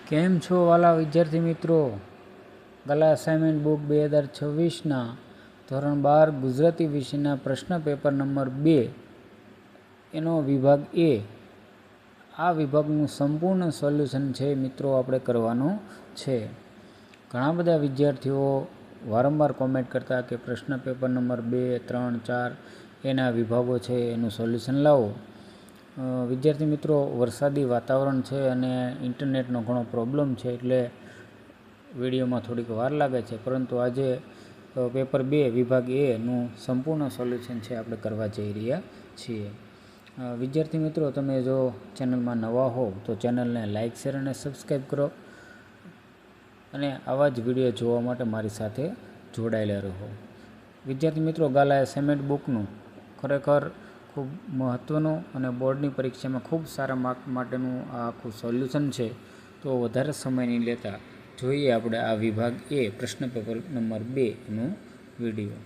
કેમ છો વાલા વિદ્યાર્થી મિત્રો? ગલા અસાઇનમેન્ટ બુક 2026ના ધોરણ 12 ગુજરાતી વિષયના પ્રશ્ન પેપર નંબર 2 એનો વિભાગ એ. આ વિભાગનું સંપૂર્ણ સોલ્યુશન છે મિત્રો આપણે કરવાનું છે. ઘણા બધા વિદ્યાર્થીઓ વારંવાર કોમેન્ટ કરતા કે પ્રશ્ન પેપર નંબર 2, 3, 4 એના વિભાગો છે એનું સોલ્યુશન લાવો. વિદ્યાર્થી મિત્રો, વરસાદી વાતાવરણ છે અને ઇન્ટરનેટનો ઘણો પ્રોબ્લેમ છે એટલે વિડીયોમાં થોડીક વાર લાગે છે, પરંતુ આજે પેપર 2 વિભાગ એનું સંપૂર્ણ સોલ્યુશન છે આપણે કરવા જઈ રહ્યા છીએ. વિદ્યાર્થી મિત્રો, તમે જો ચેનલમાં નવા હો તો ચેનલને લાઇક, શેર અને સબસ્ક્રાઈબ કરો અને આવા જ વિડીયો જોવા માટે મારી સાથે જોડાયેલા રહો. વિદ્યાર્થી મિત્રો, ગાલા અસાઇનમેન્ટ બુકનું ખરેખર ખૂબ મહત્ત્વનું અને બોર્ડની પરીક્ષામાં ખૂબ સારા માર્ક માટેનું આ આખું સોલ્યુશન છે. તો વધારે સમય નહીં લેતા જોઈએ આપણે આ વિભાગ એ પ્રશ્ન પેપર નંબર 2નું વિડીયો.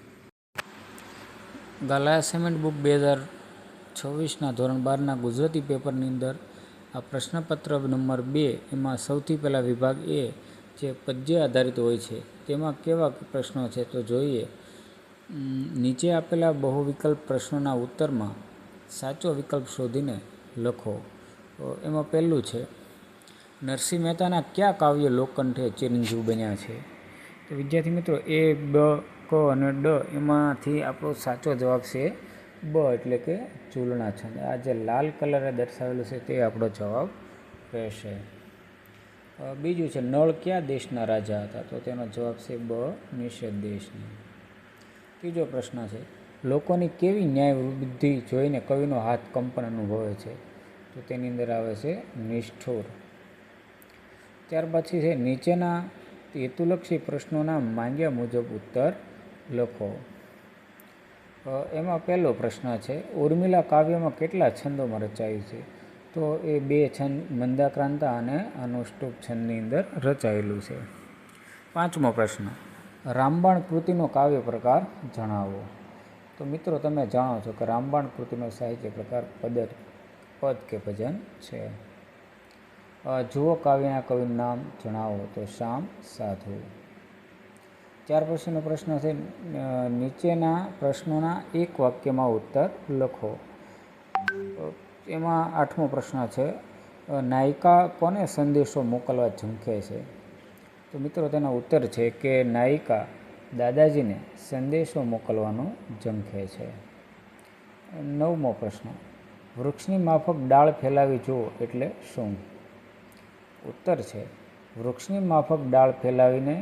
ગાલા અસાઇનમેન્ટ બુક 2026ના ધોરણ 12ના ગુજરાતી પેપરની અંદર આ પ્રશ્નપત્ર નંબર 2 એમાં સૌથી પહેલાં વિભાગ એ જે પદ્ય આધારિત હોય છે તેમાં કેવા પ્રશ્નો છે તો જોઈએ. નીચે આપેલા બહુ વિકલ્પ પ્રશ્નોના ઉત્તરમાં સાચો વિકલ્પ શોધીને લખો. એમાં પહેલું છે, નરસિંહ મહેતાના કયા કાવ્ય લોકકંઠે ચિરંજીવ બન્યા છે? તો વિદ્યાર્થી મિત્રો, એ, બ, ક અને ડ એમાંથી આપણો સાચો જવાબ છે બ, એટલે કે ચૂલના છંદ. આ જે લાલ કલરે દર્શાવેલું છે તે આપણો જવાબ રહેશે. બીજું છે, નળ કયા દેશના રાજા હતા? તો તેનો જવાબ છે બ, નિષેધ દેશના. ત્રીજો પ્રશ્ન છે, લોકોની કેવી ન્યાય બુદ્ધિ જોઈને કવિનો હાથ કંપન અનુભવે છે? તો તેની અંદર આવે છે નિષ્ઠુર. ત્યાર પછી છે, નીચેના હેતુલક્ષી પ્રશ્નોના માંગ્યા મુજબ ઉત્તર લખો. એમાં પહેલો પ્રશ્ન છે, ઉર્મિલા કાવ્યમાં કેટલા છંદોમાં રચાયું છે? તો એ 2 છંદ મંદાક્રાંતા અને અનુષ્ટુપ છંદની અંદર રચાયેલું છે. પાંચમો પ્રશ્ન, રામબાણ કૃતિનો કાવ્ય પ્રકાર જણાવો. તો મિત્રો, તમે જાણો છો કે રામબાણ કૃતિનો સાહિત્ય પ્રકાર પદ કે ભજન છે. જુઓ કાવ્યના કવિનું નામ જણાવો. તો શ્યામ સાધુ. ત્યાર પછીનો પ્રશ્ન છે, નીચેના પ્રશ્નોના એક વાક્યમાં ઉત્તર લખો. એમાં આઠમો પ્રશ્ન છે, નાયિકા કોને સંદેશો મોકલવા ઝંખે છે? તો મિત્રો, તેનો ઉત્તર છે કે નાયિકા દાદાજીને સંદેશો મોકલવાનું ઝંખે છે. નવમો પ્રશ્ન, વૃક્ષની માફક ડાળ ફેલાવી જુઓ એટલે શું? ઉત્તર છે, વૃક્ષની માફક ડાળ ફેલાવીને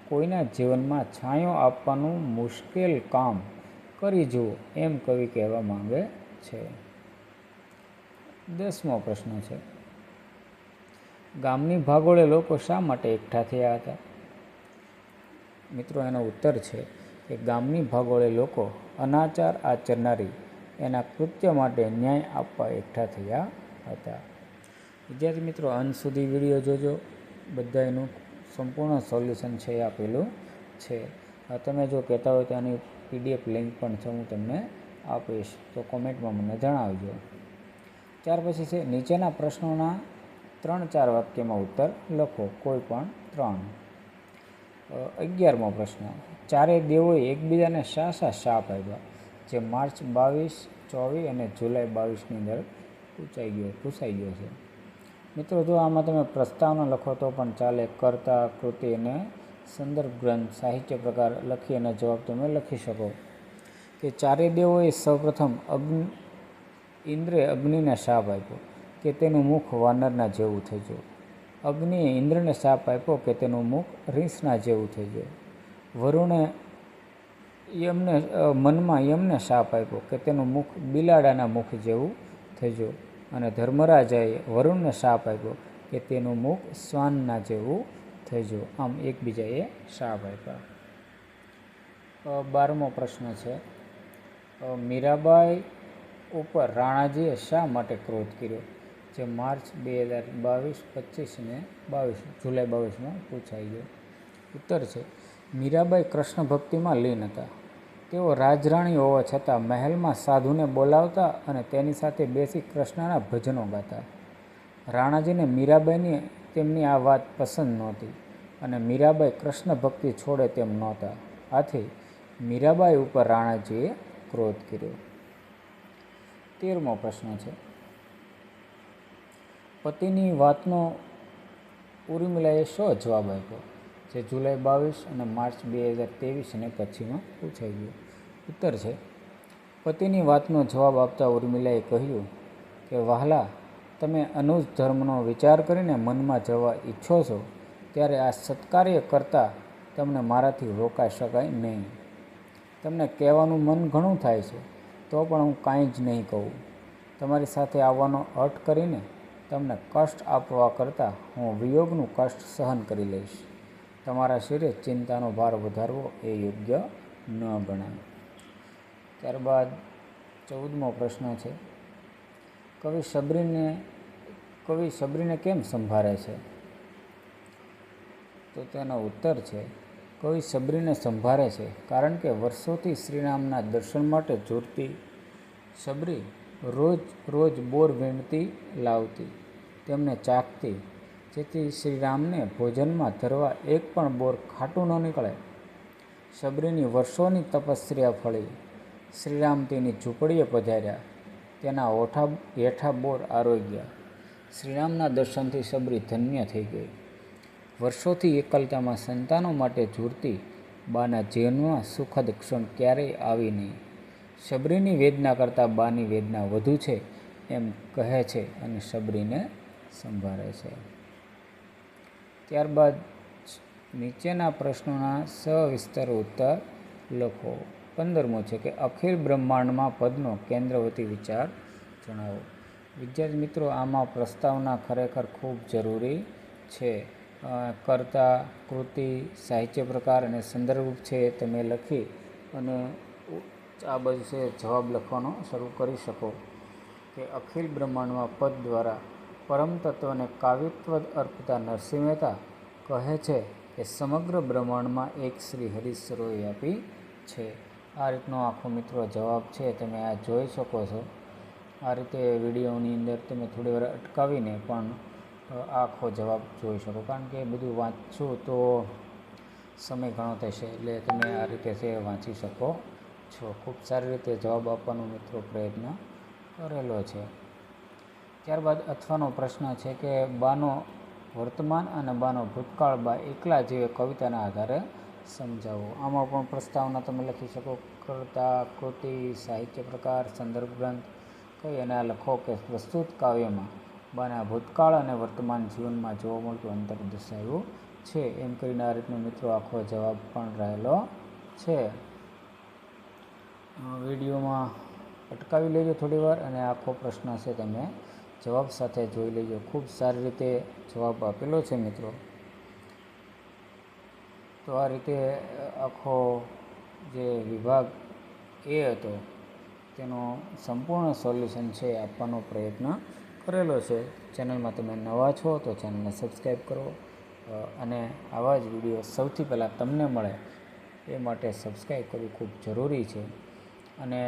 કોઈના જીવનમાં છાંયો આપવાનું મુશ્કેલ કામ કરી જુઓ એમ કવિ કહેવા માંગે છે. 10મો પ્રશ્ન છે, ગામની ભાગોળે લોકો શા માટે એકઠા થયા હતા? મિત્રો, એનો ઉત્તર છે કે ગામની ભાગોળે લોકો અનાચાર આચરનારી એના કૃત્ય માટે ન્યાય આપવા એકઠા થયા હતા. વિદ્યાર્થી મિત્રો, અંત સુધી વિડીયો જોજો. બધા એનું સંપૂર્ણ સોલ્યુશન છે આપેલું છે. તમે જો કહેતા હોય તો આની PDF લિંક પણ છે, હું તમને આપીશ, તો કોમેન્ટમાં મને જણાવજો. ત્યાર પછી છે, નીચેના પ્રશ્નોના 3-4 વાક્યમાં ઉત્તર લખો, કોઈ પણ 3. 11મો પ્રશ્ન, ચારેય દેવોએ એકબીજાને શા શાપ આપ્યા? જે માર્ચ 22, 24 અને જુલાઈ 22ની અંદર પૂછાઈ ગયો છે. મિત્રો, જો આમાં તમે પ્રસ્તાવના લખો તો પણ ચાલે. કર્તા, કૃતિ અને સંદર્ભ ગ્રંથ, સાહિત્ય પ્રકાર લખી અને જવાબ તમે લખી શકો. કે ચારેય દેવોએ સૌપ્રથમ ઇન્દ્રે અગ્નિને શાપ આપ્યો કે તેનું મુખ વાનરના જેવું થઈ ગયું. અગ્નિએ ઇન્દ્રને શાપ આપ્યો કે તેનું મુખ રીંછના જેવું થઈ ગયું. વરુણે મનમાં યમને શાપ આપ્યો કે તેનું મુખ બિલાડાના મુખ જેવું થઈ ગયું. અને ધર્મરાજાએ વરુણને શાપ આપ્યો કે તેનું મુખ શ્વાનના જેવું થઈ ગયું. આમ એકબીજાએ શાપ આપ્યા. 12મો પ્રશ્ન છે, મીરાબાઈ ઉપર રાણાજીએ શા માટે ક્રોધ કર્યો? જે માર્ચ 2022, 25 અને 22 જુલાઈ 22માં પૂછાઈ ગયો. ઉત્તર છે, મીરાબાઈ કૃષ્ણ ભક્તિમાં લીન હતા. તેઓ રાજરાણી હોવા છતાં મહેલમાં સાધુને બોલાવતા અને તેની સાથે બેસી કૃષ્ણના ભજનો ગાતા. રાણાજીને મીરાબાઈની તેમની આ વાત પસંદ નહોતી અને મીરાબાઈ કૃષ્ણ ભક્તિ છોડે તેમ નહોતા. આથી મીરાબાઈ ઉપર રાણાજીએ ક્રોધ કર્યો. 13મો પ્રશ્ન છે, પતિની વાતનો ઉર્મિલાએ શો જવાબ આપ્યો? જે જુલાઈ 22 અને માર્ચ 2023 અને પછીમાં પૂછાઈ ગયું. ઉત્તર છે, પતિની વાતનો જવાબ આપતા ઉર્મિલાએ કહ્યું કે વહાલા, તમે અનુજ ધર્મનો વિચાર કરીને મનમાં જવા ઈચ્છો છો ત્યારે આ સત્કાર્ય કરતાં તમને મારાથી રોકાઈ શકાય નહીં. તમને કહેવાનું મન ઘણું થાય છે તો પણ હું કાંઈ જ નહીં કહું. તમારી સાથે આવવાનો અર્થ કરીને તમને કષ્ટ આપવા કરતાં હું વિયોગનું કષ્ટ સહન કરી લઈશ. તમારા શિરે ચિંતાનો ભાર વધારવો એ યોગ્ય ન ગણાય. ત્યારબાદ 14મો પ્રશ્ન છે, કવિ સબરીને કેમ સંભાળે છે? તો તેનો ઉત્તર છે, કવિ સબરીને સંભાળે છે કારણ કે વર્ષોથી શ્રીરામના દર્શન માટે ઝૂરતી સબરી રોજ બોર વીણતી લાવતી, તેમને ચાખતી, જેથી શ્રીરામને ભોજનમાં ધરવા એક પણ બોર ખાટું ન નીકળે. સબરીની વર્ષોની તપસ્યા ફળી. શ્રીરામ તેની ઝૂંપડીએ પધાર્યા. તેના હેઠા બોર આરોગ્યા. શ્રીરામના દર્શનથી સબરી ધન્ય થઈ ગઈ. વર્ષોથી એકલતામાં સંતાનો માટે ઝૂરતી બાના જીવનમાં સુખદ ક્ષણ ક્યારેય આવી નહીં. સબરીની વેદના કરતાં બાની વેદના વધુ છે એમ કહે છે અને સબરીને સંભાળે છે. ત્યારબાદ નીચેના પ્રશ્નોના સવિસ્તર ઉત્તર લખો. 15મો છે કે અખિલ બ્રહ્માંડમાં પદનો કેન્દ્રવતી વિચાર જણાવો. વિદ્યાર્થી મિત્રો, આમાં પ્રસ્તાવના ખરેખર ખૂબ જરૂરી છે. કર્તા, કૃતિ, સાહિત્ય પ્રકાર અને સંદર્ભ છે તમે લખી અને આ બાજુ છે જવાબ લખવાનો શરૂ કરી શકો. કે અખિલ બ્રહ્માંડમાં પદ દ્વારા પરમ તત્વને કાવ્યત્વ અર્પતા નરસિંહ મહેતા કહે છે કે સમગ્ર બ્રહ્માંડમાં એક શ્રી હરિ સર્વવ્યાપી છે. આ રીતનો આખો મિત્રો જવાબ છે તમે આ જોઈ શકો છો. આ રીતે વિડીયોની અંદર તમે થોડી વાર અટકાવીને પણ આખો જવાબ જોઈ શકો, કારણ કે બધું વાંચશું તો સમય ઘણો થશે, એટલે તમે આ રીતે છે વાંચી શકો છો. ખૂબ સારી રીતે જવાબ આપવાનો મિત્રો પ્રયત્ન કરેલો છે. ત્યારબાદ અથવાનો પ્રશ્ન છે કે બાનો વર્તમાન અને બાનો ભૂતકાળ બા એકલા જેવી કવિતાના આધારે સમજાવો. આમાં પણ પ્રસ્તાવના તમે લખી શકો. કર્તા, કૃતિ, સાહિત્ય પ્રકાર, સંદર્ભ ગ્રંથ કહી અને આ લખો કે પ્રસ્તુત કાવ્યમાં બાના ભૂતકાળ અને વર્તમાન જીવનમાં જોવા મળતું અંતર દર્શાવ્યું છે. એમ કરીને આ રીતનો મિત્રો આખો જવાબ પણ રહેલો છે. વિડીયોમાં અટકાવી લેજો થોડી વાર અને આખો પ્રશ્ન છે તમે જવાબ સાથે જોઈ લેજો. ખૂબ સારી રીતે જવાબ આપેલો છે મિત્રો. તો આ રીતે આખો જે વિભાગ એ હતો તેનો સંપૂર્ણ સોલ્યુશન છે આપવાનો પ્રયત્ન કરેલો છે. ચેનલમાં તમે નવા છો તો ચેનલને સબસ્ક્રાઈબ કરો અને આવા જ વિડીયો સૌથી પહેલાં તમને મળે એ માટે સબસ્ક્રાઈબ કરવું ખૂબ જરૂરી છે. અને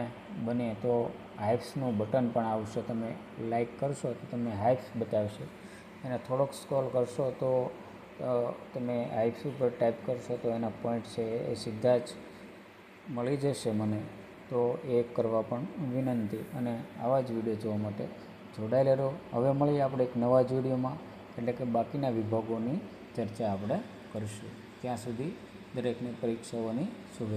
બને તો હાઇપ્સનું બટન પણ આવશે, તમે લાઈક કરશો તો તમને હાઇપ્સ બતાવશે. એને થોડોક સ્ક્રોલ કરશો તો તમે હાઇપ્સ ઉપર ટાઈપ કરશો તો એના પોઈન્ટ છે એ સીધા જ મળી જશે મને. તો એ કરવા પણ વિનંતી. અને આવા જ વિડીયો જોવા માટે જોડાયેલા રહો. હવે મળીએ આપણે એક નવા જ વિડીયોમાં, એટલે કે બાકીના વિભાગોની ચર્ચા આપણે કરીશું. ત્યાં સુધી દરેકની પરીક્ષાઓની શુભેચ્છા.